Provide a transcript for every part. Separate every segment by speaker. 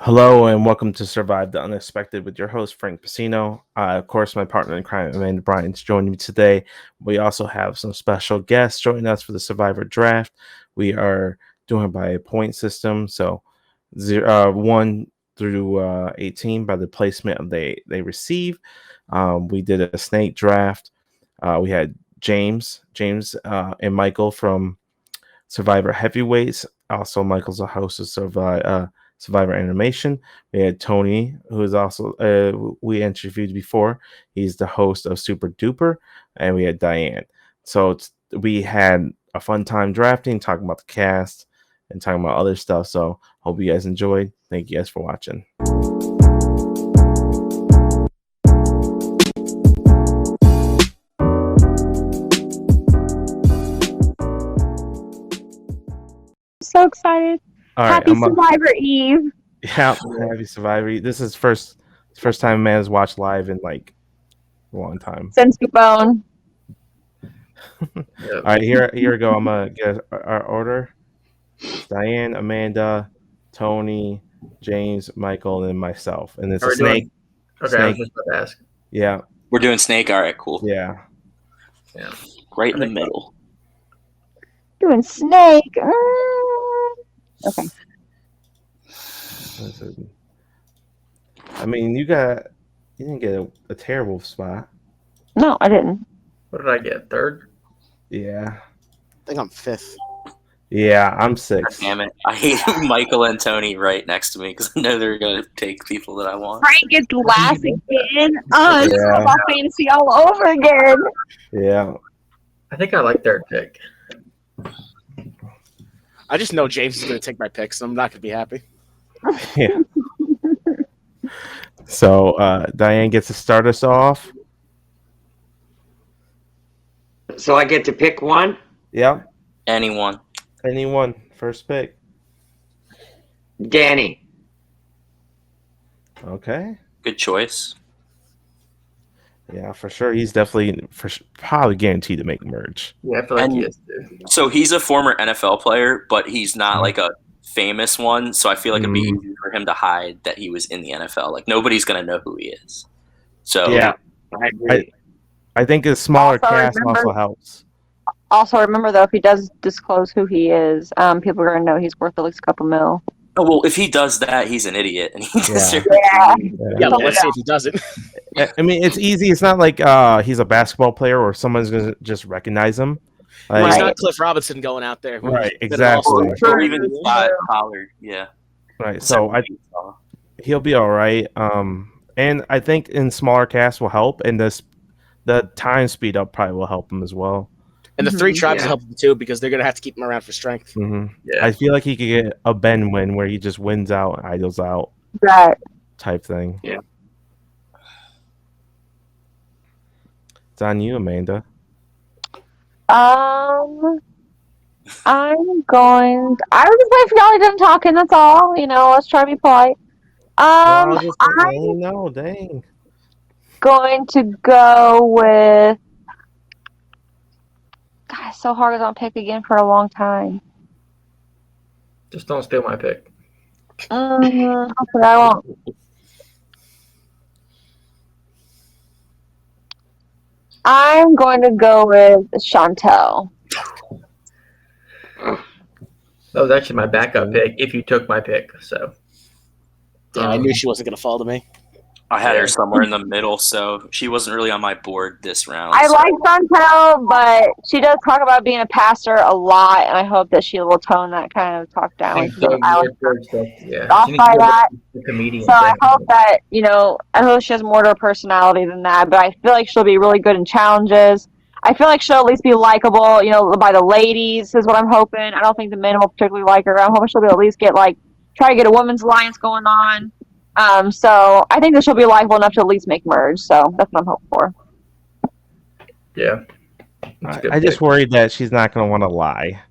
Speaker 1: Hello and welcome to Survive the Unexpected with your host Frank Pacino. Of course, my partner in crime Amanda Bryant's joining me today. We also have some special guests joining us for the Survivor Draft. We are doing it by a point system, so 1 through 18 by the placement of they receive. We did a snake draft. We had James, and Michael from Survivor Heavyweights. Also, Michael's a host of Survivor Animation. We had Tony, who is also we interviewed before. He's the host of Super Duper, and we had Diane. So we had a fun time drafting, talking about the cast, and talking about other stuff. So hope you guys enjoyed. Thank you guys for watching.
Speaker 2: So excited.
Speaker 1: All right,
Speaker 2: Happy Survivor Eve.
Speaker 1: Yeah, happy Survivor. This is first time Amanda's watched live in like a long time.
Speaker 2: Since the bone.
Speaker 1: All right, here we go. I'm gonna get our order. Diane, Amanda, Tony, James, Michael, and myself. And it's a snake.
Speaker 3: Okay, I was just about to ask.
Speaker 1: Yeah.
Speaker 4: We're doing snake. All right, cool.
Speaker 1: Yeah.
Speaker 4: Right in the middle.
Speaker 2: Doing snake. Okay.
Speaker 1: I mean, you didn't get a terrible spot.
Speaker 2: No, I didn't.
Speaker 3: What did I get? Third?
Speaker 1: Yeah.
Speaker 5: I think I'm fifth.
Speaker 1: Yeah, I'm sixth.
Speaker 4: Damn it. I hate Michael and Tony right next to me because I know they're going to take people that I want.
Speaker 2: Frank gets last again. Oh, this is my fantasy all over again.
Speaker 1: Yeah.
Speaker 3: I think I like third pick.
Speaker 5: I just know James is going to take my pick, so I'm not going to be happy.
Speaker 1: Yeah. So Diane gets to start us off.
Speaker 6: So I get to pick one?
Speaker 1: Yeah.
Speaker 4: Anyone.
Speaker 1: First pick.
Speaker 6: Danny.
Speaker 1: Okay.
Speaker 4: Good choice.
Speaker 1: Yeah, for sure. He's definitely probably guaranteed to make merge.
Speaker 3: Yeah, I feel like he is too.
Speaker 4: So he's a former NFL player, but he's not like a famous one. So I feel like it'd be easy for him to hide that he was in the NFL. Like nobody's going to know who he is. So
Speaker 1: yeah,
Speaker 6: I agree.
Speaker 1: I think a smaller
Speaker 2: Also,
Speaker 1: cast
Speaker 2: remember-
Speaker 1: also helps.
Speaker 2: Also, remember though, if he does disclose who he is, people are gonna know he's worth at least a couple mil.
Speaker 4: Oh, well, if he does that, he's an idiot, and he deserves.
Speaker 2: Yeah.
Speaker 5: Yeah, but let's see if he doesn't.
Speaker 1: I mean, it's easy. It's not like he's a basketball player or someone's gonna just recognize him. Like,
Speaker 5: He's
Speaker 2: Right.
Speaker 5: not Cliff Robinson going out there. who's
Speaker 1: Right,
Speaker 5: been an all-star.
Speaker 1: exactly.
Speaker 4: Or even Scott Pollard. Yeah.
Speaker 1: right. So he'll be all right. And I think in smaller casts will help, and the time speed up probably will help him as well.
Speaker 5: And the three tribes
Speaker 6: Yeah.
Speaker 5: help him too because they're going to have to keep him around for strength.
Speaker 3: Yeah.
Speaker 1: I feel like he could get a Ben win where he just wins out, idles out
Speaker 2: Right.
Speaker 1: type thing.
Speaker 6: Yeah.
Speaker 1: It's on you, Amanda.
Speaker 2: I'm going. I was just waiting for y'all to done talking. That's all. Let's try to be polite. I'm
Speaker 1: No, dang.
Speaker 2: going to go with. God, it's so hard to don't pick again for a long time.
Speaker 3: Just don't steal my pick.
Speaker 2: Hopefully I won't. I'm going to go with Chantel.
Speaker 3: That was actually my backup pick if you took my pick. So
Speaker 5: Yeah, I knew she wasn't going to fall to me.
Speaker 4: I had her somewhere in the middle, so she wasn't really on my board this round.
Speaker 2: I
Speaker 4: so-
Speaker 2: like Chantel, but she does talk about being a pastor a lot, and I hope that she will tone that kind of talk down.
Speaker 3: yeah,
Speaker 2: Off
Speaker 3: she needs
Speaker 2: by
Speaker 3: to be
Speaker 2: that.
Speaker 3: a comedian.
Speaker 2: So I hope that, I hope she has more to her personality than that, but I feel like she'll be really good in challenges. I feel like she'll at least be likable, by the ladies is what I'm hoping. I don't think the men will particularly like her. I'm hoping she'll be at least try to get a women's alliance going on. So I think that she'll be likable enough to at least make merge. So that's what I'm hoping for.
Speaker 3: Yeah. That's a good
Speaker 1: I just
Speaker 3: pick.
Speaker 1: worried that she's not going to want to lie.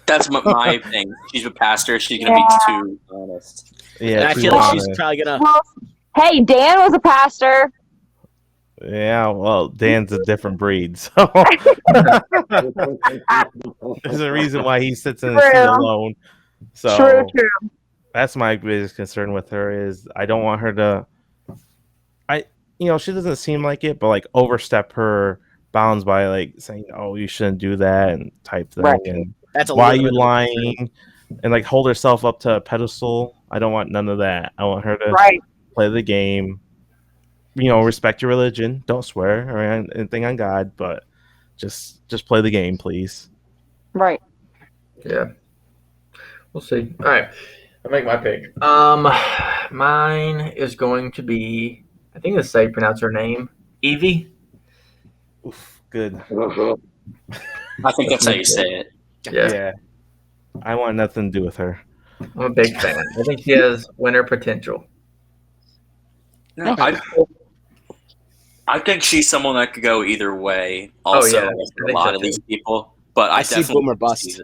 Speaker 4: That's my thing. She's a pastor. She's going to be too honest.
Speaker 1: Yeah,
Speaker 5: And I
Speaker 1: too
Speaker 5: feel like
Speaker 1: honest.
Speaker 5: she's probably going to.
Speaker 2: Well, hey, Dan was a pastor.
Speaker 1: Yeah, well, Dan's a different breed, so there's a reason why he sits in his seat
Speaker 2: True.
Speaker 1: alone. So
Speaker 2: True.
Speaker 1: That's my biggest concern with her is I don't want her to. She doesn't seem like it, but like overstep her bounds by like saying, "Oh, you shouldn't do that" and type thing,
Speaker 2: Right.
Speaker 1: and
Speaker 5: That's a
Speaker 1: why are
Speaker 5: little
Speaker 1: you
Speaker 5: bit of a
Speaker 1: lying, and like hold herself up to a pedestal. I don't want none of that. I want her to
Speaker 2: Right.
Speaker 1: play the game. Respect your religion. Don't swear or anything on God, but just play the game, please.
Speaker 2: Right.
Speaker 3: Yeah. We'll see. All right. I'll make my pick. Mine is going to be, I think that's how you pronounce her name. Evie.
Speaker 1: Oof, good.
Speaker 4: I think that's how you say it.
Speaker 3: Yeah.
Speaker 1: Yeah. I want nothing to do with her.
Speaker 3: I'm a big fan. I think she has winner potential.
Speaker 4: No, I think she's someone that could go either way.
Speaker 3: Oh,
Speaker 4: Also,
Speaker 3: yeah.
Speaker 4: with
Speaker 3: I
Speaker 4: a
Speaker 3: think
Speaker 4: lot
Speaker 3: so,
Speaker 4: of
Speaker 3: too.
Speaker 4: these people, but I
Speaker 5: I see
Speaker 4: definitely
Speaker 5: boomer
Speaker 4: see
Speaker 5: bust.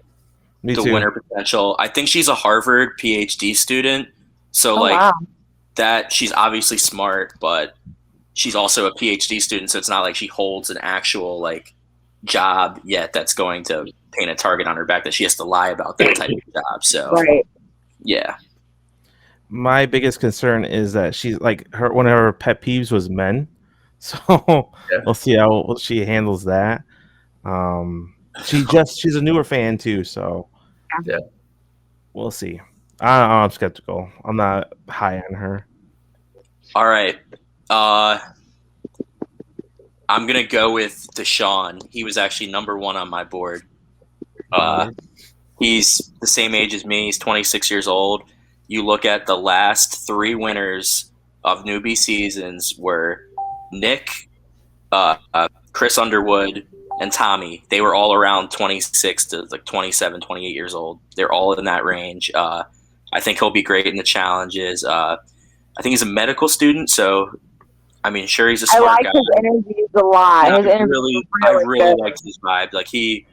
Speaker 1: Me
Speaker 4: the
Speaker 1: too.
Speaker 4: winner potential. I think she's a Harvard PhD student, so
Speaker 2: Oh,
Speaker 4: like
Speaker 2: wow.
Speaker 4: that. She's obviously smart, but she's also a PhD student, so it's not like she holds an actual like job yet that's going to paint a target on her back that she has to lie about that type of job. So
Speaker 2: Right.
Speaker 4: yeah,
Speaker 1: My biggest concern is that she's like one of her pet peeves was men. So
Speaker 3: Yeah.
Speaker 1: we'll see how she handles that. She's a newer fan too, so
Speaker 3: Yeah.
Speaker 1: we'll see. I'm skeptical. I'm not high on her.
Speaker 4: all right. I'm gonna go with Deshaun. He was actually number 1 on my board. He's the same age as me. He's 26 years old. You look at the last 3 winners of newbie seasons were Nick, Chris Underwood, and Tommy. They were all around 26 to like 27, 28 years old. They're all in that range. I think he'll be great in the challenges. I think he's a medical student, so I mean, sure, he's a
Speaker 2: I
Speaker 4: smart
Speaker 2: like
Speaker 4: guy.
Speaker 2: his interviews a lot.
Speaker 4: Yeah,
Speaker 2: His interviews
Speaker 4: I
Speaker 2: are
Speaker 4: really
Speaker 2: good.
Speaker 4: liked his vibe. Like he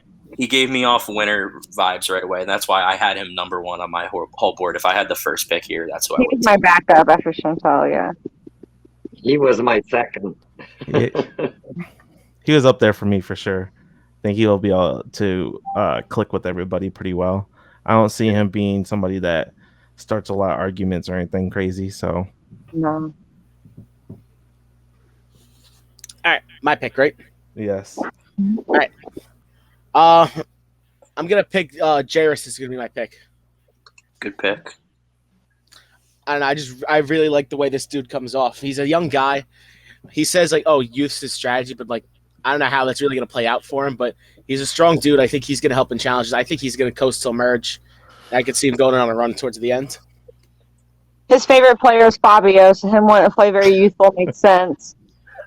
Speaker 4: gave me off winner vibes right away, and that's why I had him number 1 on my whole board. If I had the first pick here, that's who I
Speaker 2: He
Speaker 4: would.
Speaker 2: was my backup after Chantal, yeah.
Speaker 6: He was my second.
Speaker 1: He was up there for me for sure. I think he'll be able to click with everybody pretty well. I don't see him being somebody that starts a lot of arguments or anything crazy. So
Speaker 2: No.
Speaker 5: All right, my pick, right?
Speaker 1: yes,
Speaker 5: I'm gonna pick Jairus is gonna be my pick.
Speaker 4: Good pick.
Speaker 5: And I really like the way this dude comes off. He's a young guy. He says like, "Oh, youth's his strategy," but like, I don't know how that's really gonna play out for him. But he's a strong dude. I think he's gonna help in challenges. I think he's gonna coast till merge. I could see him going on a run towards the end.
Speaker 2: His favorite player is Fabio, so him wanting to play very youthful makes sense.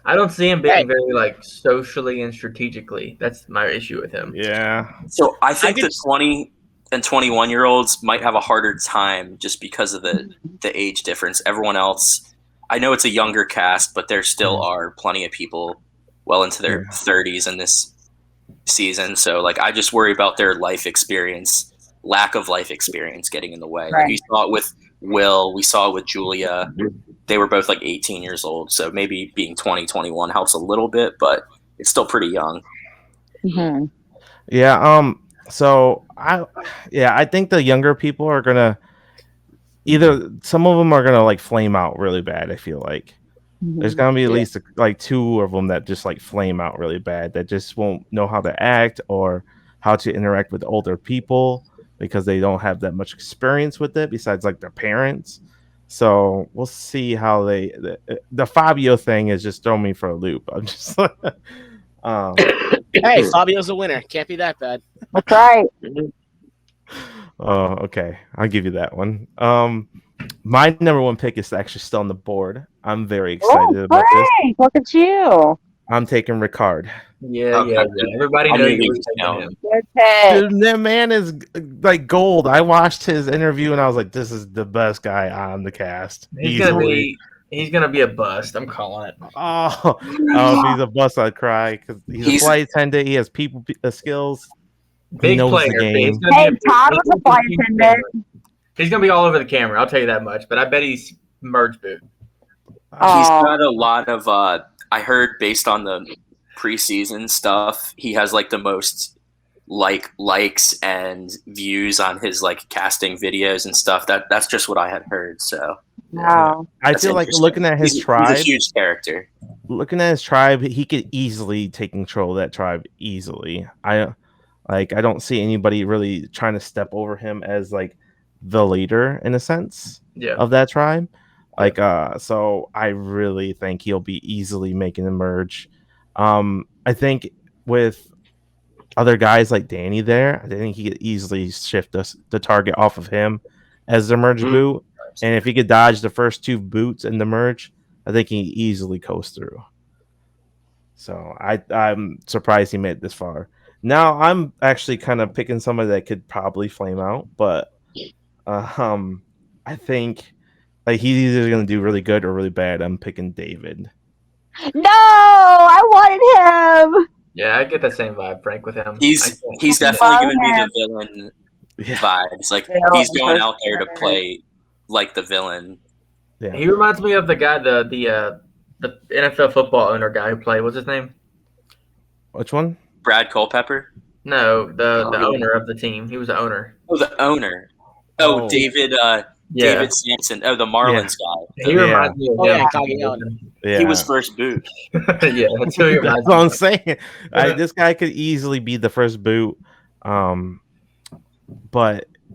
Speaker 3: I don't see him being
Speaker 5: Hey.
Speaker 3: very like socially and strategically. That's my issue with him.
Speaker 1: yeah,
Speaker 4: So I think
Speaker 5: I
Speaker 4: the
Speaker 5: could-
Speaker 4: 20 and 21-year-olds might have a harder time just because of the age difference. Everyone else, I know it's a younger cast, but there still are plenty of people well into their 30s in this season. So like, I just worry about their lack of life experience getting in the way. Like,
Speaker 2: Right.
Speaker 4: we saw it with Will, we saw it with Julia. They were both like 18 years old, so maybe being 20, 21 helps a little bit, but it's still pretty young.
Speaker 2: Mm-hmm.
Speaker 1: yeah. So I think the younger people are gonna either some of them are gonna like flame out really bad. I feel like there's gonna be at least like 2 of them that just like flame out really bad. That just won't know how to act or how to interact with older people because they don't have that much experience with it besides like their parents. So we'll see how the Fabio thing is just throwing me for a loop. I'm just
Speaker 5: Hey, Fabio's a winner. Can't be that bad.
Speaker 2: That's right.
Speaker 1: oh, okay. I'll give you that one. My number 1 pick is actually still on the board. I'm very excited about this.
Speaker 2: Great. Look at you.
Speaker 1: I'm taking Ricard.
Speaker 3: Yeah,
Speaker 4: Okay.
Speaker 3: yeah. Everybody
Speaker 4: I'll
Speaker 3: knows
Speaker 4: move
Speaker 3: you were
Speaker 4: these
Speaker 3: taking
Speaker 4: down.
Speaker 3: him.
Speaker 2: Good pick.
Speaker 1: Dude, that man is like gold. I watched his interview and I was like, this is the best guy on the cast.
Speaker 3: He's gonna be a bust. I'm calling it.
Speaker 1: Oh, if he's a bust, I'd cry because he's a flight attendant. He has people skills.
Speaker 3: Big
Speaker 1: knows the
Speaker 3: player.
Speaker 1: game.
Speaker 3: He's gonna
Speaker 2: Hey,
Speaker 3: be
Speaker 2: Todd was a flight attendant.
Speaker 3: He's gonna be all over the camera. I'll tell you that much. But I bet he's merge boot.
Speaker 4: He's
Speaker 2: Oh.
Speaker 4: got a lot of I heard based on the preseason stuff, he has like the most likes and views on his like casting videos and stuff. That's just what I had heard. So
Speaker 2: Wow.
Speaker 1: I
Speaker 4: that's
Speaker 1: feel like
Speaker 4: interesting.
Speaker 1: looking at his
Speaker 4: He's
Speaker 1: tribe,
Speaker 4: a huge character.
Speaker 1: he could easily take control of that tribe easily. I don't see anybody really trying to step over him as like the leader in a sense
Speaker 3: Yeah.
Speaker 1: of that tribe. Like so I really think he'll be easily making a merge. I think with other guys like Danny there, I think he could easily shift the target off of him as the merge boot. And if he could dodge the first two boots in the merge, I think he easily coast through. So I'm surprised he made it this far. Now I'm actually kind of picking somebody that could probably flame out, but I think like he's either gonna do really good or really bad. I'm picking David.
Speaker 2: No, I wanted him.
Speaker 3: Yeah, I get the same vibe, Frank, with him.
Speaker 4: He's definitely going to be the villain vibes. Like he's going out there to play like the villain.
Speaker 1: Yeah.
Speaker 3: He reminds me of the guy, the NFL football owner guy who played. What's his name?
Speaker 1: Which one?
Speaker 4: Brad Culpepper.
Speaker 3: No, the owner of the team. He was the owner.
Speaker 4: Oh, the owner. Oh, David. David Sampson. Oh, the Marlins guy.
Speaker 3: He reminds me of him.
Speaker 5: Caglione.
Speaker 1: Yeah.
Speaker 4: He was first boot.
Speaker 3: Yeah, that's who he reminds
Speaker 1: That's what
Speaker 3: me
Speaker 1: I'm
Speaker 3: of.
Speaker 1: saying. This guy could easily be the first boot, but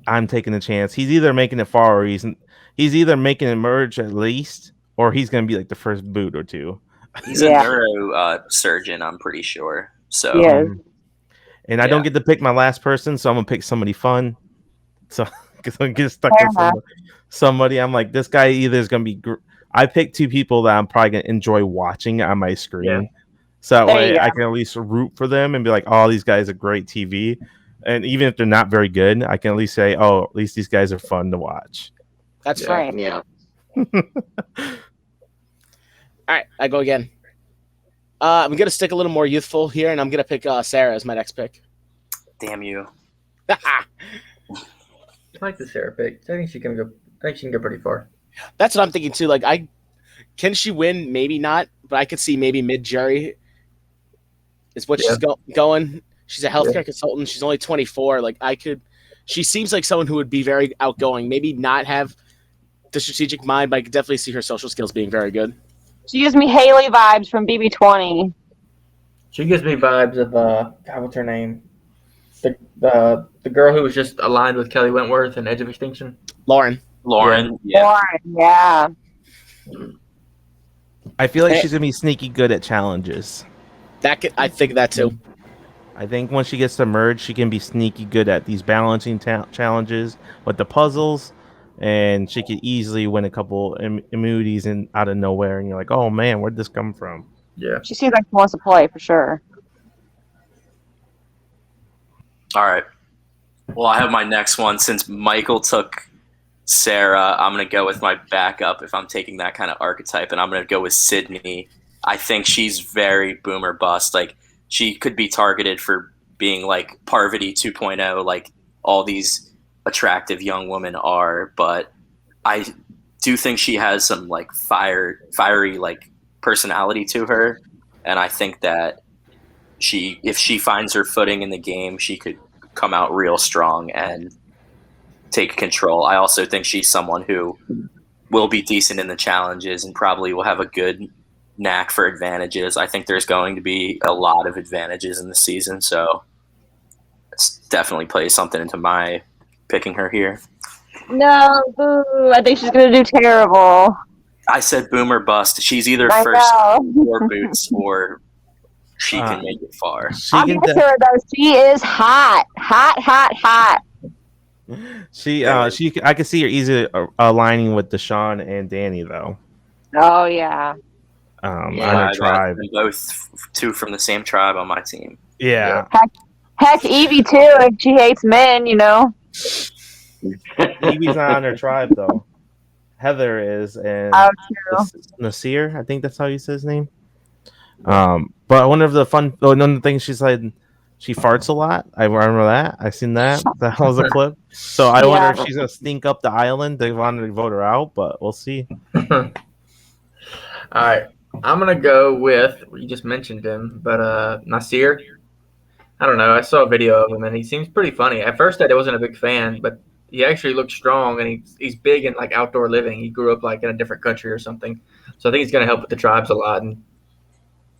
Speaker 1: I'm taking a chance. He's either making it far or he's either making it merge at least, or he's going to be like the first boot or two.
Speaker 4: He's a neuro surgeon, I'm pretty sure. So,
Speaker 2: Yes.
Speaker 1: And I don't get to pick my last person, so I'm gonna pick somebody fun. So because I'm get stuck with somebody, I'm like, this guy either is gonna be. I picked two people that I'm probably gonna enjoy watching on my screen, so that way I can at least root for them and be like, oh, these guys are great TV. And even if they're not very good, I can at least say, oh, at least these guys are fun to watch.
Speaker 5: That's
Speaker 2: right.
Speaker 6: Yeah.
Speaker 5: All right, I go again. I'm gonna stick a little more youthful here, and I'm gonna pick Sarah as my next pick.
Speaker 4: damn you.
Speaker 3: I like the Sarah pick. I think she can go. I think she can go pretty far.
Speaker 5: That's what I'm thinking too. Like, can she win? Maybe not, but I could see maybe mid Jerry is what she's going. She's a healthcare consultant. She's only 24. Like, she seems like someone who would be very outgoing. Maybe not have the strategic mind, but I could definitely see her social skills being very good.
Speaker 2: She gives me Haley vibes from BB20.
Speaker 3: She gives me vibes of God, what's her name? The girl who was just aligned with Kelly Wentworth in Edge of Extinction.
Speaker 5: Lauren.
Speaker 2: Lauren, yeah.
Speaker 1: I feel like she's gonna be sneaky good at challenges.
Speaker 5: I think that too.
Speaker 1: I think once she gets to merge, she can be sneaky good at these balancing challenges with the puzzles, and she could easily win a couple immunities out of nowhere. And you're like, oh man, where'd this come from?
Speaker 3: Yeah.
Speaker 2: She seems like she wants to play for sure.
Speaker 4: All right. Well, I have my next one. Since Michael took Sarah, I'm going to go with my backup if I'm taking that kind of archetype, and I'm going to go with Sydney. I think she's very boomer bust. Like, she could be targeted for being like Parvati 2.0, like all these attractive young women are, but I do think she has some like fiery like personality to her, and I think that if she finds her footing in the game, she could come out real strong and take control. I also think she's someone who will be decent in the challenges and probably will have a good knack for advantages. I think there's going to be a lot of advantages in the season, so it's definitely plays something into my picking her here.
Speaker 2: No, boo. I think she's going to do terrible.
Speaker 4: I said boomer bust. She's either first or boots, or she can make it far.
Speaker 2: I'll give it to her, though. She is hot. Hot.
Speaker 1: I could see her easily aligning with Deshaun and Danny, though.
Speaker 2: Oh, yeah.
Speaker 1: On her tribe.
Speaker 4: Both two from the same tribe on my team.
Speaker 1: Yeah.
Speaker 2: Heck, Evie, too, if she hates men, you know.
Speaker 1: Evie's not on her tribe, though. Heather is, and Nasir, I think that's how you say his name. But one of the things she said, she farts a lot. I remember that. I seen that. That was a clip. So I wonder if she's gonna stink up the island. They wanted to vote her out, but we'll see.
Speaker 3: All right, I'm gonna go with you just mentioned him, but Nasir. I don't know. I saw a video of him, and he seems pretty funny. At first, I wasn't a big fan, but he actually looks strong, and he's big in like outdoor living. He grew up like in a different country or something, so I think he's going to help with the tribes a lot. And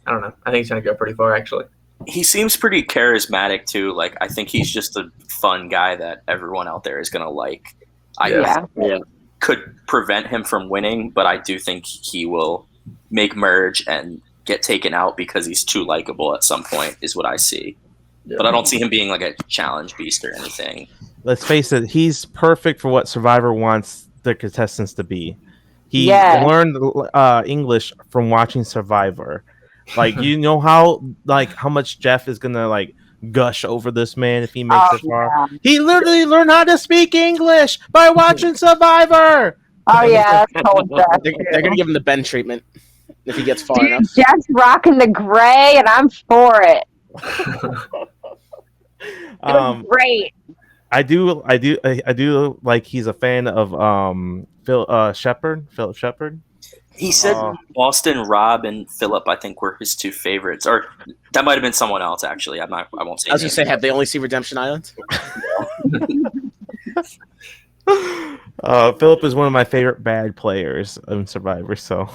Speaker 3: I don't know. I think he's going to go pretty far, actually.
Speaker 4: He seems pretty charismatic too. Like I think he's just a fun guy that everyone out there is gonna like.
Speaker 3: Yeah.
Speaker 4: Could prevent him from winning, but I do think he will make merge and get taken out because he's too likable at some point, is what I see.
Speaker 3: Yeah.
Speaker 4: But I don't see him being like a challenge beast or anything.
Speaker 1: Let's face it, he's perfect for what Survivor wants the contestants to be. He
Speaker 2: Yes.
Speaker 1: learned English from watching Survivor. Like, you know how much Jeff is gonna like gush over this man if he makes it far.
Speaker 2: Yeah.
Speaker 1: He literally learned how to speak English by watching Survivor.
Speaker 2: Oh yeah, that's cold stuff.
Speaker 5: They're gonna give him the Ben treatment if he gets far
Speaker 2: Dude,
Speaker 5: enough.
Speaker 2: Jeff's rocking the gray, and I'm for it. It was great.
Speaker 1: I do like he's a fan of Philip Shepard.
Speaker 4: He said Boston Rob and Philip, I think, were his two favorites, or that might have been someone else. Actually, I won't say.
Speaker 5: I was gonna say, have they only seen Redemption Island?
Speaker 1: Philip is one of my favorite bad players in Survivor. So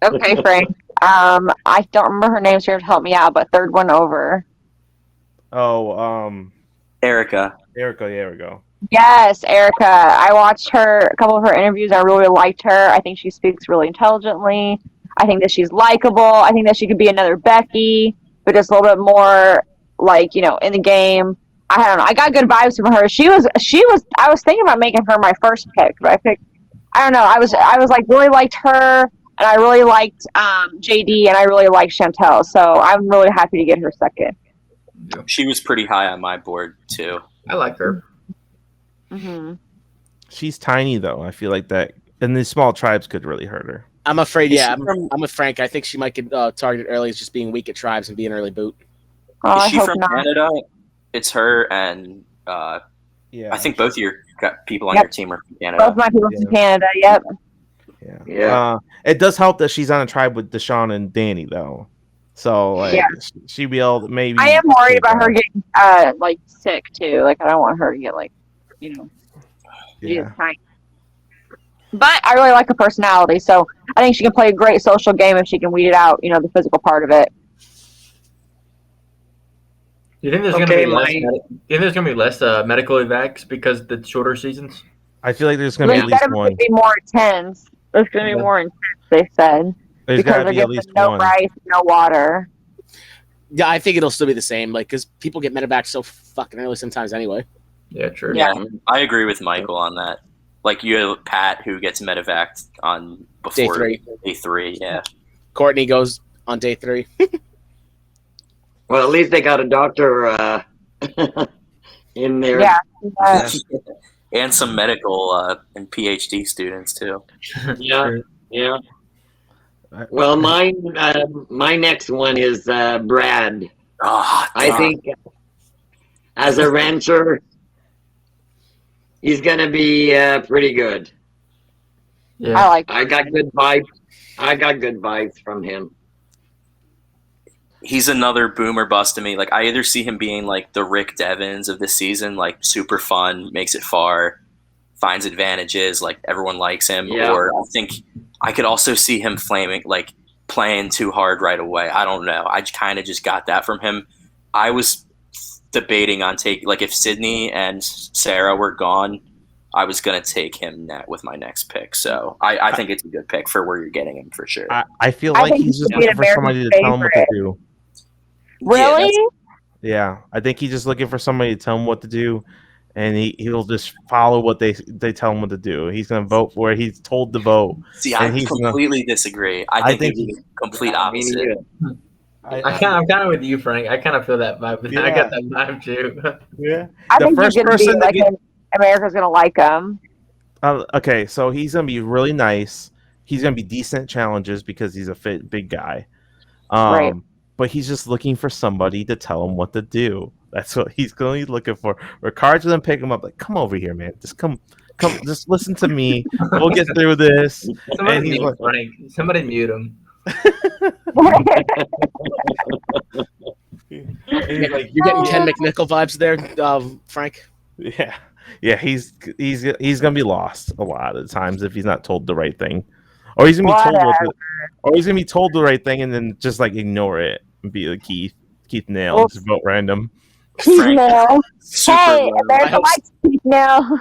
Speaker 2: Okay, Frank. I don't remember her name, so you have to help me out. But third one over.
Speaker 4: Erica.
Speaker 1: Erica, there we go.
Speaker 2: Yes, Erica. I watched a couple of her interviews. I really liked her. I think she speaks really intelligently. I think that she's likable. I think that she could be another Becky, but just a little bit more like, in the game. I don't know. I got good vibes from her. She was. I was thinking about making her my first pick, but I don't know. I was like really liked her, and I really liked JD, and I really liked Chantel. So I'm really happy to get her second.
Speaker 4: She was pretty high on my board too.
Speaker 3: I like her.
Speaker 2: Mm-hmm.
Speaker 1: She's tiny though. I feel like that, and these small tribes could really hurt her.
Speaker 5: I'm afraid.
Speaker 4: Is
Speaker 5: Yeah,
Speaker 4: she from-
Speaker 5: I'm with Frank. I think she might get targeted early as just being weak at tribes and be an early boot.
Speaker 2: Oh, I
Speaker 4: Is she
Speaker 2: hope
Speaker 4: from
Speaker 2: not.
Speaker 4: Canada? It's her and
Speaker 1: Yeah,
Speaker 4: I think both of your people on
Speaker 2: Yep.
Speaker 4: your team are from
Speaker 2: Both
Speaker 4: Canada.
Speaker 2: my people
Speaker 1: Yeah.
Speaker 2: from Canada. Yep.
Speaker 6: Yeah.
Speaker 1: It does help that she's on a tribe with Deshaun and Danny though. So like,
Speaker 2: Yeah.
Speaker 1: she'd be able to maybe.
Speaker 2: I am worried about her getting like sick too. Like I don't want her to get like, she's
Speaker 1: Yeah.
Speaker 2: tiny. But I really like her personality, so I think she can play a great social game if she can weed it out. The physical part of it.
Speaker 3: Do you think there's
Speaker 6: Okay,
Speaker 3: going to be less medical evacs because the shorter seasons?
Speaker 1: I feel like there's gonna be at least
Speaker 2: It's
Speaker 1: one.
Speaker 2: gonna be more intense. It's gonna be
Speaker 3: Yeah.
Speaker 2: more intense. They said
Speaker 1: There's
Speaker 2: because
Speaker 1: gotta
Speaker 2: they're
Speaker 1: be at
Speaker 2: giving
Speaker 1: least
Speaker 2: no
Speaker 1: one.
Speaker 2: rice, no water.
Speaker 5: Yeah, I think it'll still be the same. Like, because people get medevac so fucking early sometimes anyway.
Speaker 3: Yeah, true.
Speaker 2: Yeah.
Speaker 4: I agree with Michael on that. Like you have Pat who gets medevaced on
Speaker 5: Day
Speaker 4: before
Speaker 5: 3.
Speaker 4: day 3. Yeah.
Speaker 5: Courtney goes on day 3.
Speaker 6: Well, at least they got a doctor in there.
Speaker 2: Yeah.
Speaker 4: And some medical and PhD students too.
Speaker 6: Yeah. Yeah. Well, my next one is Brad.
Speaker 4: Oh,
Speaker 6: I think as a rancher, he's gonna be pretty good.
Speaker 3: Yeah.
Speaker 2: I like.
Speaker 6: I got good vibes. I got good vibes from him.
Speaker 4: he's another boomer bust to me. Like I either see him being like the Rick Devens of this season, like super fun, makes it far, finds advantages, like everyone likes him,
Speaker 6: Yeah.
Speaker 4: or I think I could also see him flaming, like playing too hard right away. I don't know. I kind of just got that from him. I was debating on like if Sydney and Sarah were gone, I was gonna take him with my next pick. So I think it's a good pick for where you're getting him for sure.
Speaker 1: I feel
Speaker 2: I
Speaker 1: like
Speaker 2: think
Speaker 1: he's
Speaker 2: he
Speaker 1: just
Speaker 2: should be
Speaker 1: looking
Speaker 2: an
Speaker 1: for somebody to tell him what to
Speaker 2: American
Speaker 1: do.
Speaker 2: Really?
Speaker 1: Yeah, I think he's just looking for somebody to tell him what to do, and he'll just follow what they tell him what to do. He's gonna vote for it. He's told to vote.
Speaker 4: See,
Speaker 1: and
Speaker 4: I
Speaker 1: he's gonna-
Speaker 4: completely disagree. I think he's the complete
Speaker 6: I mean,
Speaker 4: opposite.
Speaker 3: I'm kind of with you, Frank. I kind of feel that vibe. I
Speaker 1: Yeah.
Speaker 3: got that vibe too.
Speaker 1: yeah.
Speaker 2: I
Speaker 1: The
Speaker 2: think
Speaker 1: first
Speaker 2: he's gonna be
Speaker 1: person to
Speaker 2: like
Speaker 1: get-
Speaker 2: America's gonna like him.
Speaker 1: Okay, so he's gonna be really nice. He's gonna be decent challenges because he's a fit big guy.
Speaker 2: Right.
Speaker 1: But he's just looking for somebody to tell him what to do. That's what he's going to be looking for. Ricard's gonna pick him up, like, come over here, man. Just come, just listen to me. We'll get through this.
Speaker 3: Somebody
Speaker 1: And he's
Speaker 3: mute
Speaker 1: like-
Speaker 3: Frank. Somebody mute him.
Speaker 1: He's like,
Speaker 5: You're getting Ken McNichol vibes there, Frank.
Speaker 1: yeah. He's gonna be lost a lot of times if he's not told the right thing, or he's gonna be told or he's gonna be told the right thing and then just like ignore it and be like Keith Nail, and just vote random.
Speaker 2: Keith Nail.
Speaker 4: Super
Speaker 2: Hey,
Speaker 4: low.
Speaker 2: there's a like Keith Nail.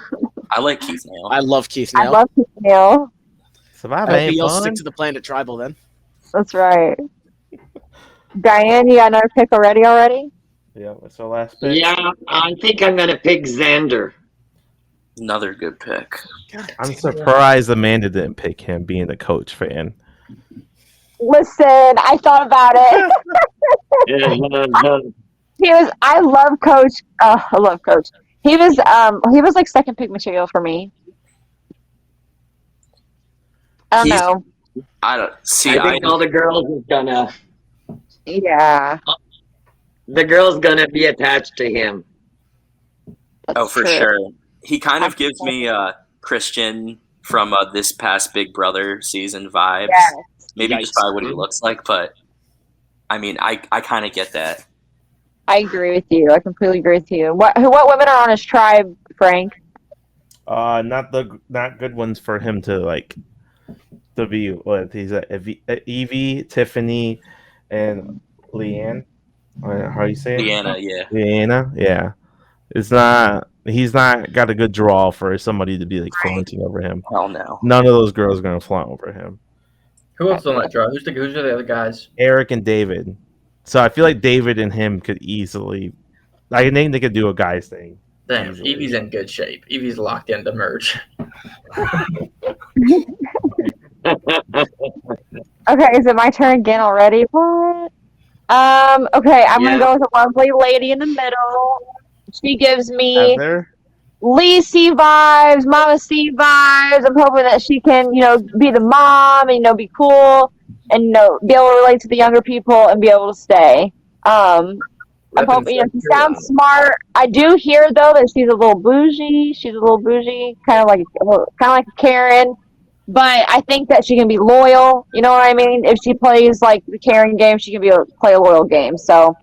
Speaker 4: I like Keith Nail.
Speaker 5: I love Keith
Speaker 2: I
Speaker 5: Nail.
Speaker 2: love Keith Nail.
Speaker 1: Survivor
Speaker 5: I hope
Speaker 1: ain't
Speaker 5: he'll
Speaker 1: fun.
Speaker 5: stick to the Planet Tribal then.
Speaker 2: That's right. Diane, you got another pick already?
Speaker 1: Yeah, what's our last pick?
Speaker 6: Yeah, I think I'm going to pick Xander.
Speaker 4: Another good pick.
Speaker 1: I'm surprised Amanda didn't pick him, being a Coach fan.
Speaker 2: Listen, I thought about it. I love Coach. I love Coach. He was like second pick material for me. I don't know.
Speaker 4: I don't see.
Speaker 6: I think all the girls is gonna.
Speaker 2: Yeah.
Speaker 6: The girl's gonna be attached to him.
Speaker 2: That's
Speaker 4: Oh, for
Speaker 2: true.
Speaker 4: sure. He kind of gives me Christian from this past Big Brother season vibes.
Speaker 2: Yes.
Speaker 4: Maybe just by what he looks like, but I mean, I kind of get that.
Speaker 2: I agree with you. I completely agree with you. What women are on his tribe, Frank?
Speaker 1: Not good ones for him to be with. He's Evie, Tiffany, and Leanne. How you say it?
Speaker 4: Leanna, yeah.
Speaker 1: Leanna, yeah. It's not. He's not got a good draw for somebody to be like flaunting over him.
Speaker 4: Hell no.
Speaker 1: None of those girls are gonna flaunt over him.
Speaker 3: Who else on that draw? Who's the other guys?
Speaker 1: Eric and David. So I feel like David and him could easily. I think they could do a guy's thing.
Speaker 3: Damn,
Speaker 1: Easily.
Speaker 3: Evie's in good shape. Evie's locked in to merge.
Speaker 2: Okay, is it my turn again already? What? Okay, I'm gonna go with a lovely lady in the middle. She gives me
Speaker 1: Heather?
Speaker 2: Lacey vibes, Mama C vibes. I'm hoping that she can, be the mom and be cool and be able to relate to the younger people and be able to stay. I'm hoping she sounds smart. I do hear though that she's a little bougie. Kind of like a Karen. But I think that she can be loyal. You know what I mean? If she plays like the Karen game, she can play a loyal game. So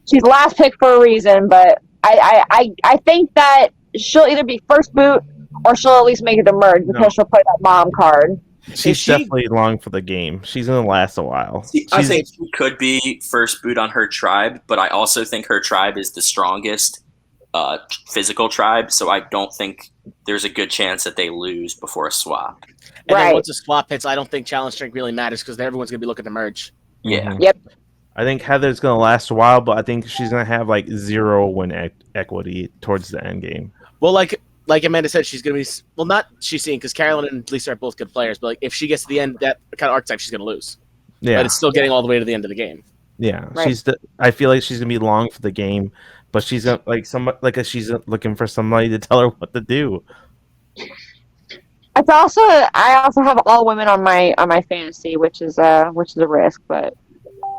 Speaker 2: she's last pick for a reason. But I think that she'll either be first boot or she'll at least make it to merge because she'll play that mom card.
Speaker 1: She's definitely long for the game. She's gonna last a while.
Speaker 4: I think she could be first boot on her tribe, but I also think her tribe is the strongest physical tribe, so I don't think there's a good chance that they lose before a swap.
Speaker 5: And
Speaker 2: Right.
Speaker 5: then once a swap hits, I don't think challenge strength really matters because everyone's gonna be looking to merge.
Speaker 4: Yeah.
Speaker 1: Mhm.
Speaker 2: Yep.
Speaker 1: I think Heather's gonna last a while, but I think she's gonna have like zero win equity towards the end game.
Speaker 5: Well, like Amanda said, she's gonna be not she's seeing because Carolyn and Lisa are both good players, but like if she gets to the end, that kind of archetype, she's gonna lose.
Speaker 1: Yeah,
Speaker 5: But it's still getting all the way to the end of the game.
Speaker 1: yeah.
Speaker 2: Right.
Speaker 1: I feel like she's gonna be long for the game, but she's gonna she's looking for somebody to tell her what to do.
Speaker 2: I also have all women on my fantasy, which is a risk, but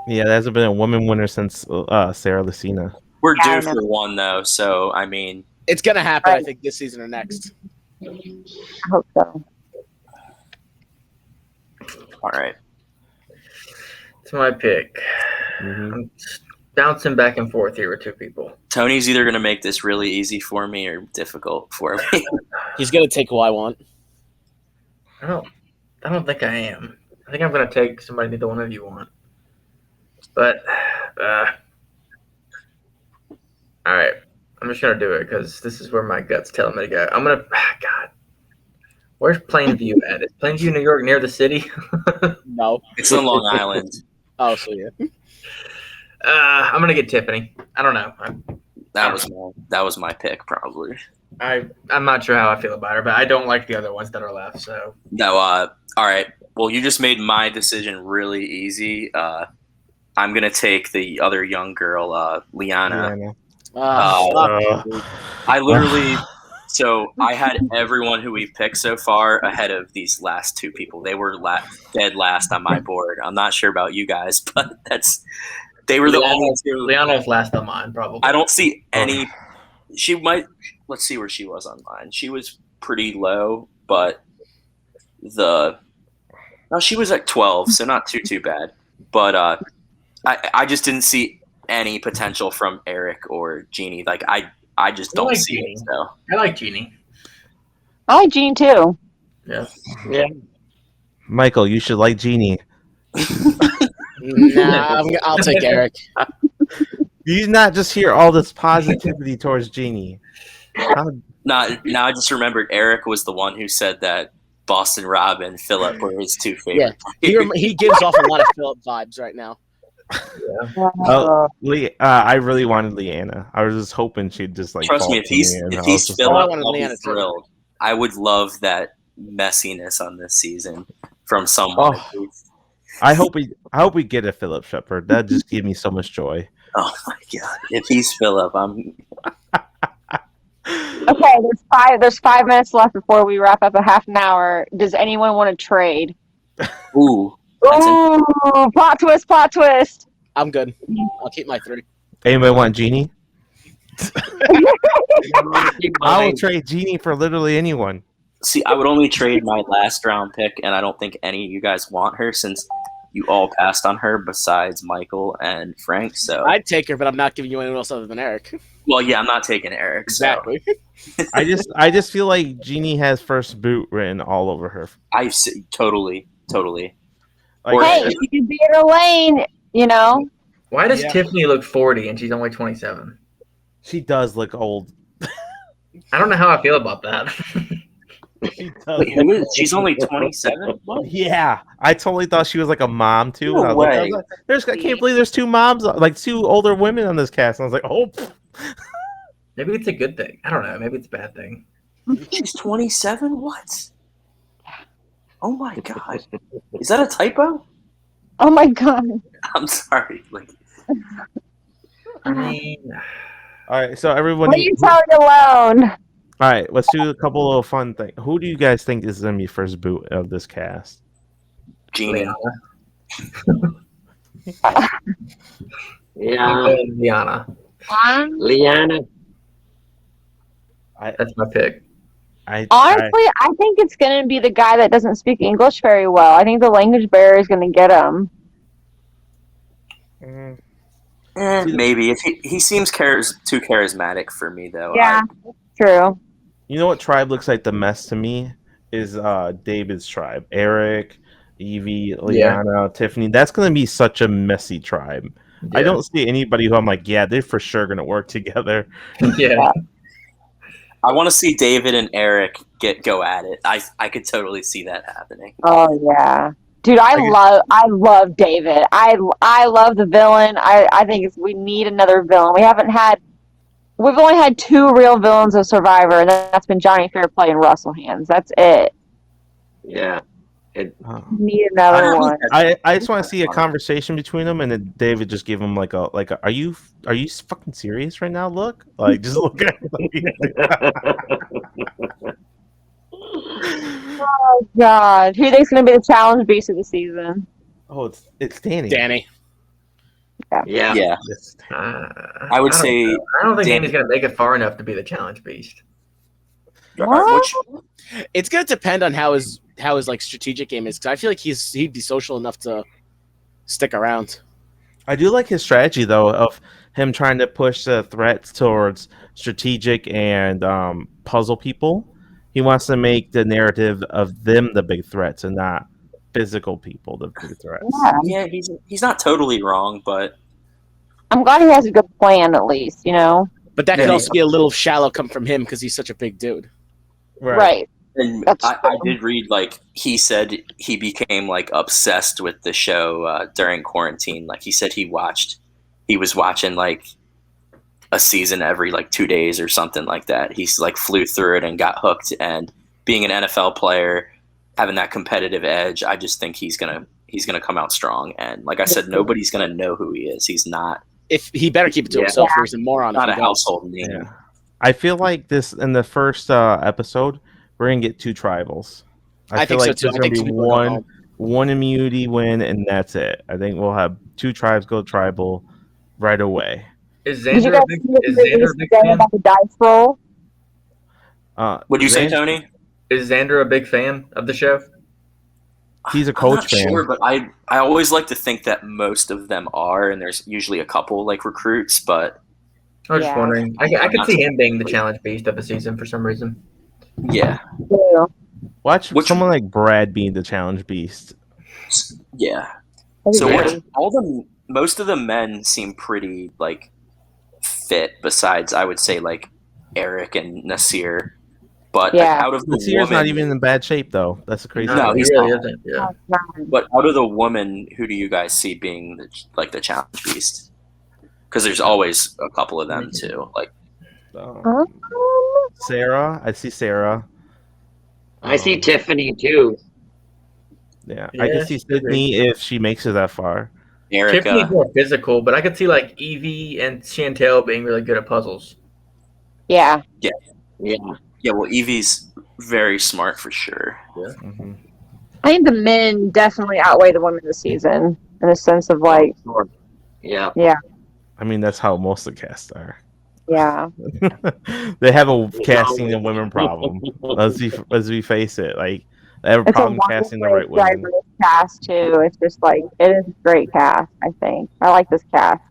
Speaker 1: Yeah, there hasn't been a woman winner since Sarah Lucina.
Speaker 4: We're
Speaker 2: Yeah, I
Speaker 4: due
Speaker 2: know.
Speaker 4: for one though, so I mean,
Speaker 5: It's gonna happen, I
Speaker 2: Right.
Speaker 5: think, this season or next.
Speaker 2: I hope so.
Speaker 4: all right.
Speaker 3: It's my pick.
Speaker 1: Mhm.
Speaker 3: I'm bouncing back and forth here with two people.
Speaker 4: Tony's either gonna make this really easy for me or difficult for me.
Speaker 5: He's gonna take who I want.
Speaker 3: I don't think I am. I think I'm gonna take somebody neither one of you want. But all right, I'm just gonna do it because this is where my gut's telling me to go. I'm gonna God. Where's Plainview at? Is Plainview, New York, near the city?
Speaker 5: No.
Speaker 4: It's in Long Island.
Speaker 5: Oh, so yeah.
Speaker 3: I'm gonna get Tiffany. I don't know.
Speaker 4: That was my pick probably.
Speaker 3: I'm not sure how I feel about her, but I don't like the other ones that are left. So
Speaker 4: No, all right. Well, you just made my decision really easy. I'm gonna take the other young girl, Liana.
Speaker 1: Yeah,
Speaker 5: Fuck.
Speaker 4: I literally, so I had everyone who we've picked so far ahead of these last two people. They were dead last on my board. I'm not sure about you guys, but they were the only two.
Speaker 3: Liana's last on mine, probably.
Speaker 4: I don't see any. She might. Let's see where she was on mine. She was pretty low, but she was at 12, so not too bad. But I just didn't see any potential from Eric or Jeannie. Like I just don't
Speaker 3: like
Speaker 4: see
Speaker 3: Jeannie.
Speaker 4: it. So
Speaker 3: I like Jeannie.
Speaker 2: I like Gene too.
Speaker 3: Yeah.
Speaker 6: Yeah.
Speaker 1: Michael, you should like Jeannie.
Speaker 5: Nah, I'll take Eric.
Speaker 1: You not just hear all this positivity towards Jeannie.
Speaker 4: now I just remembered Eric was the one who said that Boston Rob and Phillip were his two favorite.
Speaker 5: He gives off a lot of Philip vibes right now.
Speaker 1: Oh, I really wanted Leanna. I was just hoping she'd just like.
Speaker 4: Trust
Speaker 1: fall
Speaker 4: me, if
Speaker 1: to
Speaker 4: he's
Speaker 1: me, and
Speaker 4: if
Speaker 1: I
Speaker 4: he's
Speaker 1: was just
Speaker 5: I
Speaker 4: Phillip,
Speaker 5: wanted
Speaker 4: I'll be
Speaker 5: Leanna too.
Speaker 4: thrilled. I would love that messiness on this season from someone.
Speaker 1: Oh. I hope we get a Philip Shepard. That just gave me so much joy.
Speaker 4: Oh my god! If he's Phillip, I'm.
Speaker 2: Okay, there's 5 minutes left before we wrap up a half an hour. Does anyone want to trade?
Speaker 4: Ooh. That's
Speaker 2: Ooh, plot twist.
Speaker 5: I'm good. I'll keep my 3.
Speaker 1: Anybody want Jeannie?
Speaker 6: Keep
Speaker 1: I will
Speaker 6: mine.
Speaker 1: trade Jeannie for literally anyone.
Speaker 4: See, I would only trade my last round pick, and I don't think any of you guys want her since you all passed on her besides Michael and Frank. So,
Speaker 5: I'd take her, but I'm not giving you anyone else other than Eric.
Speaker 4: well, yeah, I'm not taking Eric.
Speaker 5: Exactly.
Speaker 1: I just feel like Jeannie has first boot written all over her.
Speaker 4: So totally.
Speaker 1: Like,
Speaker 4: Or-
Speaker 2: Hey, she can be in her lane, you know.
Speaker 3: Why does
Speaker 1: Yeah.
Speaker 3: Tiffany look 40 and she's only 27?
Speaker 1: she does look old.
Speaker 3: I don't know how I feel about that.
Speaker 1: She does
Speaker 4: Wait, who
Speaker 1: look
Speaker 4: is? She's only 27.
Speaker 1: old. Yeah, I totally thought she was like a mom too.
Speaker 4: No
Speaker 1: I was
Speaker 4: way.
Speaker 1: like, I can't believe there's 2 moms, like 2 older women on this cast. And I was like, oh, pff.
Speaker 3: Maybe it's a good thing. I don't know. Maybe it's a bad thing.
Speaker 4: She's 27. What? Oh my god! Is that a typo?
Speaker 2: Oh my god.
Speaker 4: I'm sorry. Like,
Speaker 3: I mean,
Speaker 1: All right. So everyone,
Speaker 2: Leave Tony alone.
Speaker 1: all right, let's do a couple of fun things. Who do you guys think is going to be first boot of this cast?
Speaker 4: Jeannie.
Speaker 6: Yeah.
Speaker 3: Liana.
Speaker 6: Liana.
Speaker 3: That's my pick.
Speaker 2: Honestly, I think it's going to be the guy that doesn't speak English very well. I think the language barrier is going to get him.
Speaker 4: Maybe if he seems too charismatic for me though.
Speaker 2: Yeah, true.
Speaker 1: You know what tribe looks like the mess to me is David's tribe. Eric, Evie, Liana, Tiffany. That's going to be such a messy tribe. I don't see anybody who I'm like, yeah, they're for sure going to work together.
Speaker 3: Yeah.
Speaker 4: I want to see David and Eric go at it. I could totally see that happening.
Speaker 2: Oh yeah, dude, I love David. I love the villain. I think we need another villain. We've only had 2 real villains of Survivor, and that's been Johnny Fairplay and Russell Hands. That's it.
Speaker 6: Yeah.
Speaker 2: We need another one.
Speaker 1: I just want to see a conversation between them, and then David just give him like a are you fucking serious right now? Look, like just look at
Speaker 2: Oh God, who do you think's gonna be the challenge beast of the season?
Speaker 1: Oh, it's Danny.
Speaker 5: Danny.
Speaker 6: Yeah.
Speaker 4: Yeah,
Speaker 1: It's-
Speaker 4: I would say.
Speaker 3: I don't think
Speaker 4: Danny.
Speaker 3: Danny's gonna make it far enough to be the challenge beast.
Speaker 4: Which,
Speaker 5: It's gonna depend on how his like strategic game is, because I feel like he'd be social enough to stick around.
Speaker 1: I do like his strategy though of him trying to push the threats towards strategic and puzzle people. He wants to make the narrative of them the big threats and not physical people the big threats.
Speaker 2: Yeah.
Speaker 4: yeah, he's not totally wrong, but
Speaker 2: I'm glad he has a good plan at least. You know,
Speaker 5: But that could
Speaker 3: Yeah.
Speaker 5: also be a little shallow come from him because he's such a big dude.
Speaker 2: right?
Speaker 4: and
Speaker 2: That's
Speaker 4: I
Speaker 2: true.
Speaker 4: did read like he said he became like obsessed with the show during quarantine. Like he said he was watching like a season every like 2 days or something like that. He's like flew through it and got hooked. And being an NFL player, having that competitive edge, I just think he's gonna come out strong. And like I said, nobody's gonna know who he is. He's not
Speaker 5: If he better keep it to
Speaker 6: Yeah.
Speaker 5: himself, or he's a moron.
Speaker 4: not a
Speaker 5: if he does.
Speaker 4: household name.
Speaker 1: Yeah. I feel like this in the first episode, we're gonna get 2 tribals.
Speaker 5: I
Speaker 1: feel
Speaker 5: think so
Speaker 1: like
Speaker 5: too.
Speaker 1: there's
Speaker 5: I
Speaker 1: gonna
Speaker 5: think
Speaker 1: be
Speaker 5: some people are going home.
Speaker 1: one immunity win, and that's it. I think we'll have 2 tribes go tribal right away.
Speaker 3: Is
Speaker 2: Did you
Speaker 3: Xander
Speaker 2: guys
Speaker 3: a big,
Speaker 2: see
Speaker 3: is
Speaker 2: the
Speaker 3: Xander a
Speaker 2: news
Speaker 3: big
Speaker 2: today
Speaker 3: fan?
Speaker 2: about the dice roll?
Speaker 4: What'd you say,
Speaker 1: Xander-
Speaker 4: Tony?
Speaker 3: Is Xander a big fan of the show?
Speaker 1: He's a
Speaker 4: I'm
Speaker 1: coach
Speaker 4: not
Speaker 1: fan.
Speaker 4: sure, but I always like to think that most of them are, and there's usually a couple like recruits, but
Speaker 3: I was just
Speaker 2: Yeah.
Speaker 3: wondering. I could see him being the challenge beast of the season for some reason.
Speaker 4: yeah,
Speaker 1: Watch
Speaker 4: Which-
Speaker 1: someone like Brad being the challenge beast.
Speaker 4: yeah.
Speaker 2: That'd
Speaker 4: So
Speaker 2: be
Speaker 4: what,
Speaker 2: great.
Speaker 4: most of the men seem pretty like fit. Besides, I would say like Eric and Nasir. But
Speaker 2: Yeah.
Speaker 4: out of the
Speaker 1: Nasir's not
Speaker 4: woman,
Speaker 1: even in bad shape though. That's the crazy
Speaker 3: No,
Speaker 4: No,
Speaker 1: part.
Speaker 3: he
Speaker 4: he's
Speaker 3: really
Speaker 4: not.
Speaker 3: isn't. Yeah.
Speaker 4: But out of the woman, who do you guys see being the challenge beast? Because there's always a couple of them too. Like
Speaker 1: Um, Sarah, I see Sarah.
Speaker 6: I see
Speaker 1: Um,
Speaker 6: Tiffany too.
Speaker 1: Yeah, I can
Speaker 3: Yeah,
Speaker 1: see
Speaker 3: she could be.
Speaker 1: Sydney if she makes it that far.
Speaker 3: Tiffany's
Speaker 4: Erica.
Speaker 3: more physical, but I could see like Evie and Chantel being really good at puzzles.
Speaker 2: Yeah.
Speaker 6: Yeah.
Speaker 4: Yeah, well, Evie's very smart for sure.
Speaker 1: Mhm.
Speaker 2: I think the men definitely outweigh the women this season in the sense of like,
Speaker 6: Yeah.
Speaker 1: I mean, that's how most of the casts are.
Speaker 2: yeah.
Speaker 1: They have a casting and women problem. Let's we face it. Like they have a
Speaker 2: It's a
Speaker 1: problem casting the right
Speaker 2: wonderfully
Speaker 1: women.
Speaker 2: diverse cast too. It's just like it is a great cast. I think I like this cast.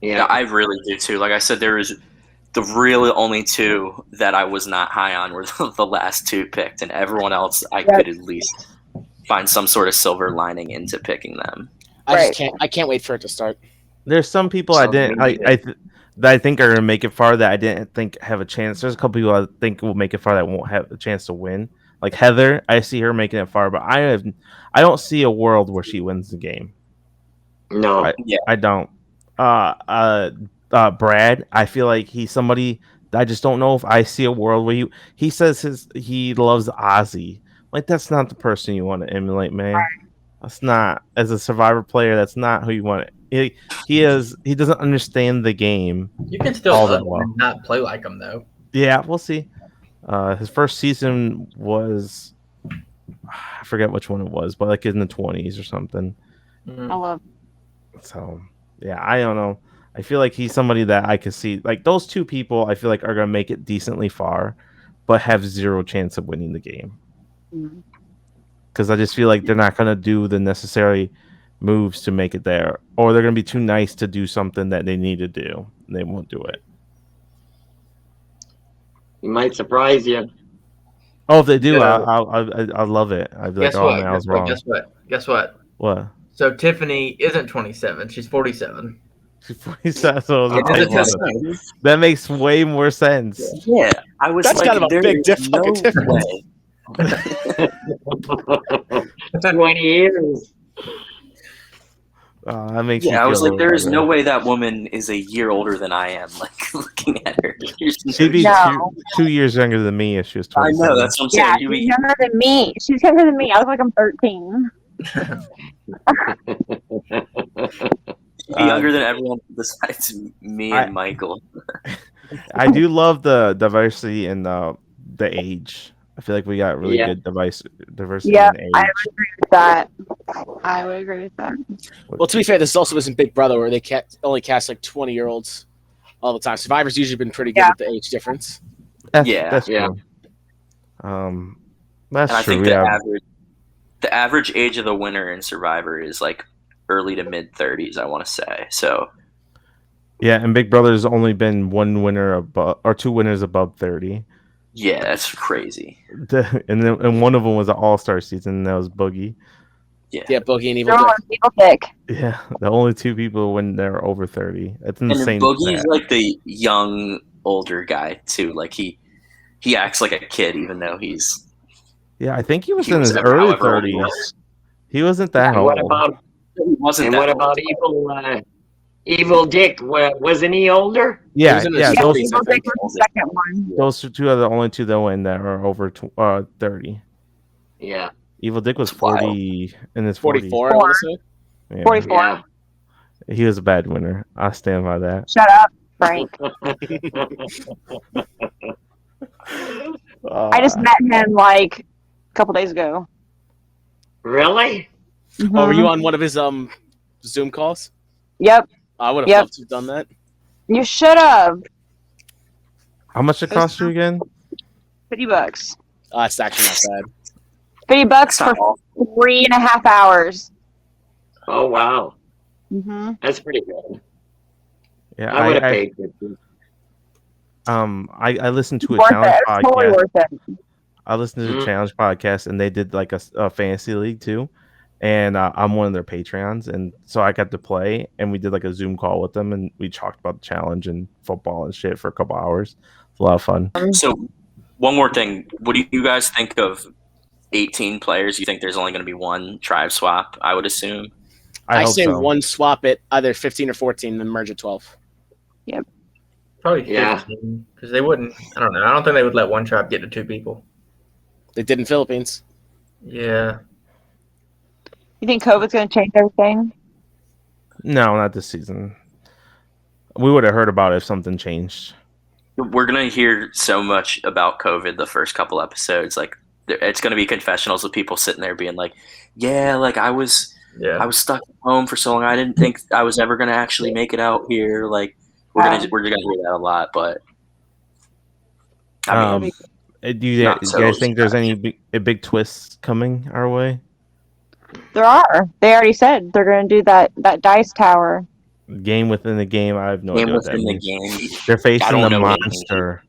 Speaker 4: Yeah,
Speaker 6: Yeah.
Speaker 4: I really do too. Like I said, there is the really only two that I was not high on were the last two picked, and everyone else I
Speaker 2: Yep.
Speaker 4: could at least find some sort of silver lining into picking them.
Speaker 5: I can't wait for it to start.
Speaker 1: There's some people I didn't that I think are gonna make it far that I didn't think have a chance. There's a couple people I think will make it far that won't have a chance to win. Like Heather, I see her making it far, but I don't see a world where she wins the game.
Speaker 6: No.
Speaker 1: I don't. Brad, I feel like he's somebody I just don't know if I see a world where he says he loves Ozzy. Like that's not the person you want to emulate, man. That's not as a Survivor player. That's not who you want. He doesn't understand the game.
Speaker 3: You can still
Speaker 1: All
Speaker 3: love
Speaker 1: that
Speaker 3: him
Speaker 1: well.
Speaker 3: and not play like him though.
Speaker 1: Yeah, we'll see. His first season was I forget which one it was, but like in the 20s or something.
Speaker 3: Mhm.
Speaker 2: I love.
Speaker 1: So yeah, I don't know. I feel like he's somebody that I could see. Like those two people, I feel like are gonna make it decently far, but have zero chance of winning the game. Because I just feel like they're not gonna do the necessary moves to make it there, or they're gonna be too nice to do something that they need to do. And they won't do it.
Speaker 6: He might surprise you.
Speaker 1: Oh, if they do,
Speaker 3: Yeah.
Speaker 1: I'll love it. I'd be
Speaker 3: Guess
Speaker 1: like, oh
Speaker 3: what?
Speaker 1: man, I was
Speaker 3: Guess what?
Speaker 1: wrong.
Speaker 3: Guess what? Guess what?
Speaker 1: What?
Speaker 3: So Tiffany isn't 27. She's 47.
Speaker 1: So it was a
Speaker 3: Yeah,
Speaker 1: typo.
Speaker 3: that's
Speaker 1: That makes way more sense.
Speaker 4: Yeah, I was.
Speaker 5: That's
Speaker 4: like,
Speaker 5: kind of a
Speaker 4: there
Speaker 5: big
Speaker 4: is
Speaker 5: fucking difference.
Speaker 4: way.
Speaker 6: 20 years.
Speaker 1: That makes
Speaker 4: Yeah,
Speaker 1: me
Speaker 4: I was
Speaker 1: feel a
Speaker 4: like, there
Speaker 1: little
Speaker 4: is
Speaker 1: better.
Speaker 4: no way that woman is a year older than I am. Like looking at her,
Speaker 1: She'd be
Speaker 2: No.
Speaker 1: two years younger than me if she was
Speaker 4: I
Speaker 1: 27.
Speaker 4: know that's what I'm saying.
Speaker 2: Yeah,
Speaker 4: You'd
Speaker 2: she's
Speaker 4: be
Speaker 2: younger than me. She's younger than me. I look like I'm 13.
Speaker 4: younger than everyone besides me and Michael.
Speaker 1: I do love the diversity in the age. I feel like we got really
Speaker 6: Yeah.
Speaker 1: good diversity
Speaker 2: Yep,
Speaker 1: in age.
Speaker 2: I would agree with that. I would agree with that.
Speaker 5: Well, to be fair, this also isn't Big Brother where they only cast like 20-year-olds all the time. Survivor's usually been pretty good
Speaker 2: Yeah.
Speaker 5: with the age difference.
Speaker 1: That's,
Speaker 4: Yeah.
Speaker 1: that's
Speaker 6: Yeah.
Speaker 1: true. That's
Speaker 4: And I
Speaker 1: true.
Speaker 4: think
Speaker 1: Yeah,
Speaker 4: the average age of the winner in Survivor is like early to mid 30s. I want to say so.
Speaker 1: yeah. And Big Brother's only been one winner above or two winners above 30.
Speaker 4: Yeah, that's crazy.
Speaker 1: And one of them was an all-star season. And that was Boogie.
Speaker 5: Yeah, Boogie and Evil
Speaker 2: They're all
Speaker 5: Dick.
Speaker 2: on people pick.
Speaker 1: Yeah, the only two people when they're over 30. That's
Speaker 4: And
Speaker 1: insane.
Speaker 4: then Boogie's like the young older guy too. Like he acts like a kid even though he's
Speaker 1: Yeah, I think he was
Speaker 4: He
Speaker 1: in
Speaker 4: was
Speaker 1: his
Speaker 4: however
Speaker 1: early
Speaker 4: old he
Speaker 1: 30s.
Speaker 4: was.
Speaker 1: He wasn't that
Speaker 6: And
Speaker 1: old.
Speaker 4: he wasn't
Speaker 6: And
Speaker 4: that
Speaker 6: what
Speaker 4: old.
Speaker 6: about Evil Dick? Wasn't he older?
Speaker 5: He
Speaker 1: Yeah,
Speaker 5: was in his
Speaker 1: yeah.
Speaker 2: Yeah,
Speaker 1: Those,
Speaker 5: 40s, I
Speaker 2: people
Speaker 5: think.
Speaker 2: pick was the second one.
Speaker 1: those two are the only two that win that are over 30.
Speaker 6: Yeah.
Speaker 1: Evil Dick was
Speaker 4: That's wild.
Speaker 1: 40 in his 40s.
Speaker 5: 44, I want to say.
Speaker 1: Yeah.
Speaker 2: 44.
Speaker 6: Yeah.
Speaker 1: He was a bad winner. I stand by that.
Speaker 2: Shut up, Frank. I just met him like a couple days ago.
Speaker 6: Really?
Speaker 5: Oh, were you
Speaker 2: Mhm.
Speaker 5: on one of his Zoom calls?
Speaker 2: Yep,
Speaker 5: I would have
Speaker 2: Yep.
Speaker 5: loved to have done that.
Speaker 2: you should have.
Speaker 1: How much it cost you again?
Speaker 2: $50.
Speaker 5: That's actually not bad.
Speaker 2: $50
Speaker 4: That's
Speaker 2: for
Speaker 4: not all.
Speaker 2: 3.5 hours.
Speaker 6: Oh wow,
Speaker 2: Mm-hmm.
Speaker 6: that's pretty good.
Speaker 1: Yeah,
Speaker 6: I would have paid 50.
Speaker 1: I listened to a
Speaker 2: Worth
Speaker 1: challenge
Speaker 2: it. It's totally
Speaker 1: podcast.
Speaker 2: worth it.
Speaker 1: I listened to the
Speaker 6: Mhm.
Speaker 1: challenge podcast, and they did like a fantasy league too. And I'm one of their Patreons, and so I got to play, and we did like a Zoom call with them, and we talked about the challenge and football and shit for a couple hours. It's a lot of fun.
Speaker 4: So, one more thing. What do you guys think of 18 players? You think there's only going to be one tribe swap? I would assume.
Speaker 1: I hope
Speaker 5: say
Speaker 1: so.
Speaker 5: one swap at either 15 or 14, then merge at 12.
Speaker 3: Probably
Speaker 6: Yeah.
Speaker 3: 15 because they wouldn't. I don't know. I don't think they would let one tribe get to 2 people.
Speaker 5: They did in Philippines.
Speaker 3: Yeah.
Speaker 2: You think COVID's going to change everything?
Speaker 1: No, not this season. We would have heard about it if something changed.
Speaker 4: We're going to hear so much about COVID the first couple episodes. Like, it's going to be confessionals of people sitting there being like, "Yeah, like I was stuck at home for so long. I didn't think I was ever going to actually make it out here." Like, we're gonna hear that a lot. But I mean,
Speaker 1: do you
Speaker 4: not
Speaker 1: guys
Speaker 4: so
Speaker 1: think there's any
Speaker 4: scratchy.
Speaker 1: big twists coming our way?
Speaker 2: There are. They already said they're going to do that dice tower.
Speaker 1: Game within the game. I have no
Speaker 4: game
Speaker 1: idea what that
Speaker 4: within the
Speaker 1: means.
Speaker 4: game.
Speaker 1: They're
Speaker 4: I
Speaker 1: facing
Speaker 4: don't
Speaker 1: the
Speaker 4: know what it means.
Speaker 1: monster.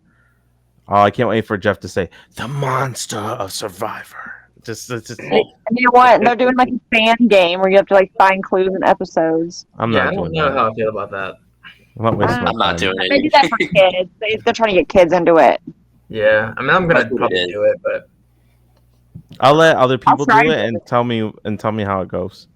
Speaker 1: Oh, I can't wait for Jeff to say the monster of Survivor. Just
Speaker 2: And you know what? They're doing like a fan game where you have to like find clues in episodes.
Speaker 1: I'm
Speaker 3: Yeah, I
Speaker 1: not
Speaker 3: don't
Speaker 1: doing
Speaker 3: know
Speaker 1: that.
Speaker 3: how I feel about that.
Speaker 1: I'm not wasting my
Speaker 4: I'm not
Speaker 1: time.
Speaker 4: doing
Speaker 2: They do
Speaker 4: it.
Speaker 2: that for kids. They're trying to get kids into it.
Speaker 3: Yeah, I mean, I'm gonna
Speaker 4: That's what it
Speaker 3: probably
Speaker 4: is.
Speaker 3: do it, but
Speaker 1: I'll let other people
Speaker 2: try
Speaker 1: do it
Speaker 2: to.
Speaker 1: and tell me how it goes.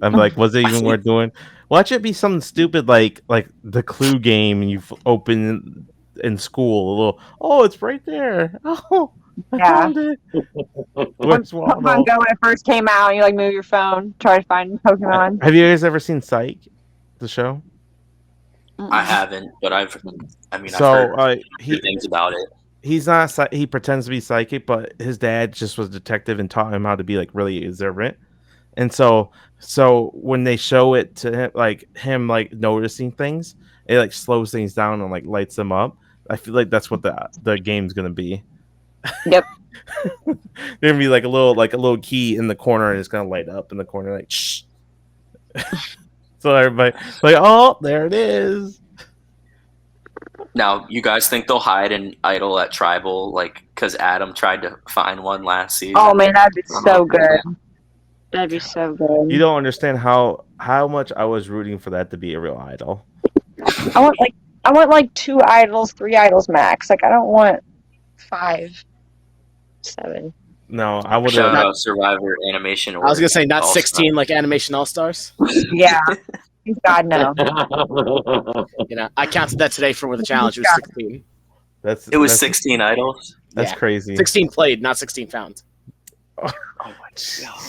Speaker 1: I'm like, was it even worth doing? Watch it be something stupid like the clue game and you open in school a little. Oh, it's right there. Oh, I
Speaker 2: Yeah.
Speaker 1: found it.
Speaker 2: When
Speaker 1: What's Waldo?
Speaker 2: Pokemon Go when it first came out, you like move your phone, try to find Pokemon.
Speaker 1: Have you guys ever seen Psych, the show?
Speaker 4: I haven't, but I've
Speaker 1: So
Speaker 4: heard
Speaker 1: he
Speaker 4: good things about it.
Speaker 1: he's not he pretends to be psychic, but his dad just was a detective and taught him how to be like really observant. And so when they show it to him, like noticing things, it like slows things down and like lights them up. I feel like that's what the game's gonna be.
Speaker 2: Yep.
Speaker 1: There's gonna be like a little key in the corner and it's gonna light up in the corner like shh. So everybody like, oh, there it is.
Speaker 4: Now, you guys think they'll hide an idol at Tribal, like because Adam tried to find one last season?
Speaker 2: Oh man, that'd be so good. That'd be so good.
Speaker 1: You don't understand how much I was rooting for that to be a real idol.
Speaker 2: I want like 2 idols, 3 idols max. Like I don't want 5, 7.
Speaker 1: No, I would
Speaker 4: Shout
Speaker 1: have.
Speaker 4: out Survivor Animation.
Speaker 5: I was going to say not
Speaker 4: All-Star.
Speaker 5: 16 like Animation All-Stars.
Speaker 2: Yeah. God no.
Speaker 5: You know, I counted that today for the challenge. It was 16.
Speaker 4: It was
Speaker 1: that's
Speaker 4: 16 idols.
Speaker 1: That's
Speaker 5: Yeah.
Speaker 1: crazy.
Speaker 5: 16 played, not 16 found.
Speaker 4: Oh my god.